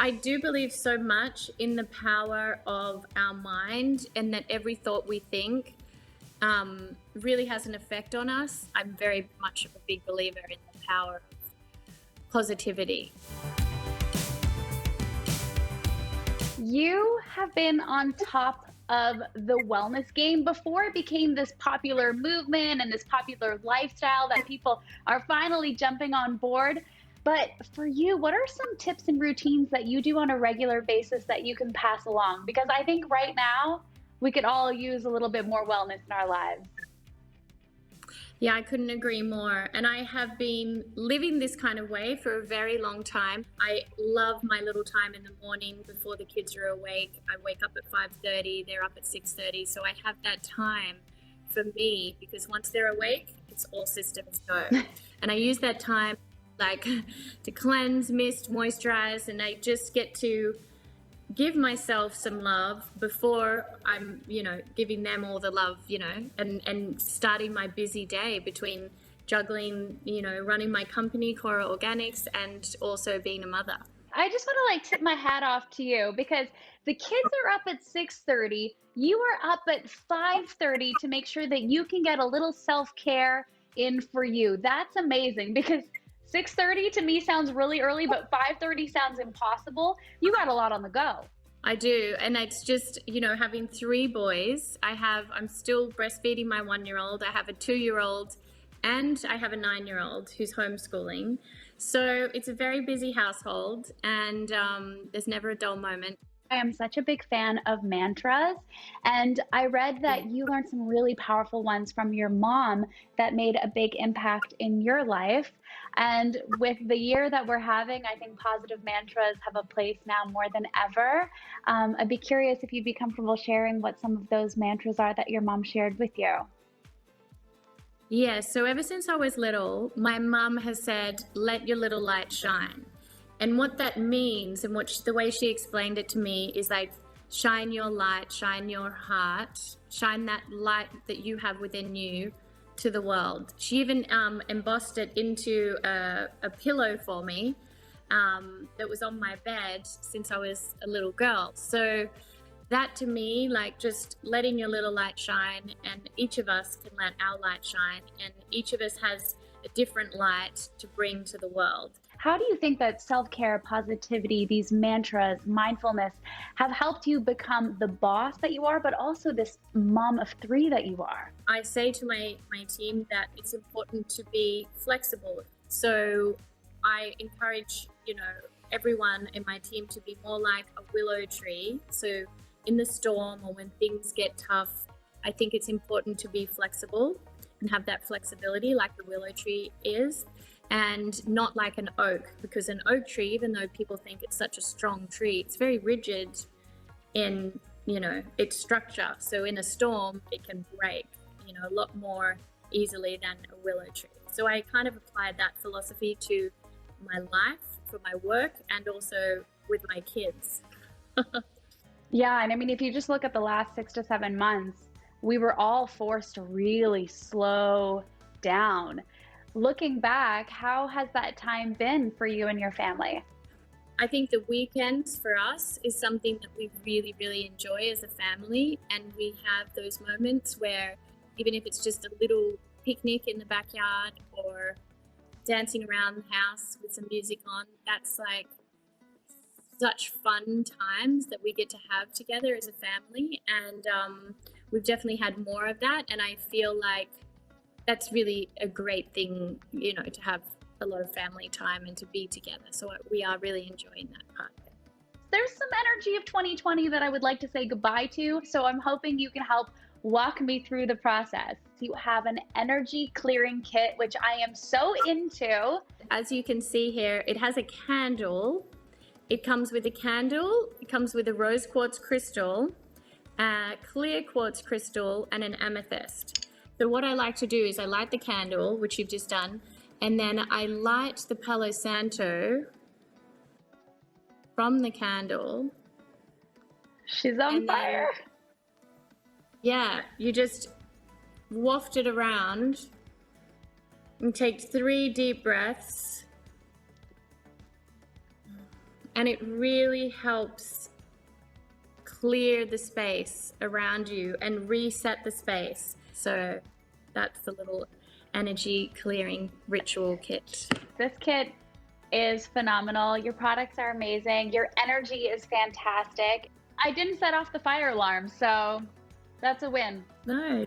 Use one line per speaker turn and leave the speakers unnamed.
I do believe so much in the power of our mind, and that every thought we think really has an effect on us. I'm very much a big believer in the power of positivity.
You have been on top of the wellness game before it became this popular movement and this popular lifestyle that people are finally jumping on board. But for you, what are some tips and routines that you do on a regular basis that you can pass along? Because I think right now we could all use a little bit more wellness in our lives.
Yeah, I couldn't agree more. And I have been living this kind of way for a very long time. I love my little time in the morning before the kids are awake. I wake up at 5:30, they're up at 6:30. So I have that time for me, because once they're awake, it's all systems go. And I use that time like to cleanse, mist, moisturize, and I just get to give myself some love before I'm, giving them all the love, and starting my busy day between juggling, running my company, Kora Organics, and also being a mother.
I just want to tip my hat off to you because the kids are up at 6:30. You are up at 5:30 to make sure that you can get a little self-care in for you. That's amazing because 6:30 to me sounds really early, but 5:30 sounds impossible. You got a lot on the go.
I do. And it's just, having 3 boys. I'm still breastfeeding my 1-year-old. I have a 2-year-old and I have a 9-year-old who's homeschooling. So it's a very busy household, and there's never a dull moment.
I am such a big fan of mantras, and I read that you learned some really powerful ones from your mom that made a big impact in your life. And with the year that we're having, I think positive mantras have a place now more than ever. I'd be curious if you'd be comfortable sharing what some of those mantras are that your mom shared with you.
Yeah, so ever since I was little, my mum has said, let your little light shine. And what that means, and the way she explained it to me, is like, shine your light, shine your heart, shine that light that you have within you to the world. She even embossed it into a pillow for me that was on my bed since I was a little girl. So that to me, just letting your little light shine, and each of us can let our light shine, and each of us has a different light to bring to the world.
How do you think that self-care, positivity, these mantras, mindfulness have helped you become the boss that you are, but also this mom of 3 that you are?
I say to my team that it's important to be flexible. So I encourage, everyone in my team to be more like a willow tree. So in the storm or when things get tough, I think it's important to be flexible and have that flexibility like the willow tree is, and not like an oak, because an oak tree, even though people think it's such a strong tree, it's very rigid in, its structure. So in a storm, it can break, a lot more easily than a willow tree. So I kind of applied that philosophy to my life, for my work, and also with my kids.
Yeah, and I mean, if you just look at the last 6 to 7 months, we were all forced to really slow down. Looking back, how has that time been for you and your family?
I think the weekends for us is something that we really, really enjoy as a family. And we have those moments where, even if it's just a little picnic in the backyard or dancing around the house with some music on, that's such fun times that we get to have together as a family. And we've definitely had more of that. And I feel like that's really a great thing, to have a lot of family time and to be together. So we are really enjoying that part of it.
There's some energy of 2020 that I would like to say goodbye to. So I'm hoping you can help walk me through the process. You have an energy clearing kit, which I am so into.
As you can see here, it has a candle. It comes with a candle. It comes with a rose quartz crystal, a clear quartz crystal, and an amethyst. So what I like to do is I light the candle, which you've just done, and then I light the Palo Santo from the candle.
She's on fire.
Yeah, you just waft it around and take 3 deep breaths. and it really helps clear the space around you and reset the space. So that's the little energy clearing ritual kit.
This kit is phenomenal. Your products are amazing. Your energy is fantastic. I didn't set off the fire alarm, so that's a win.
No.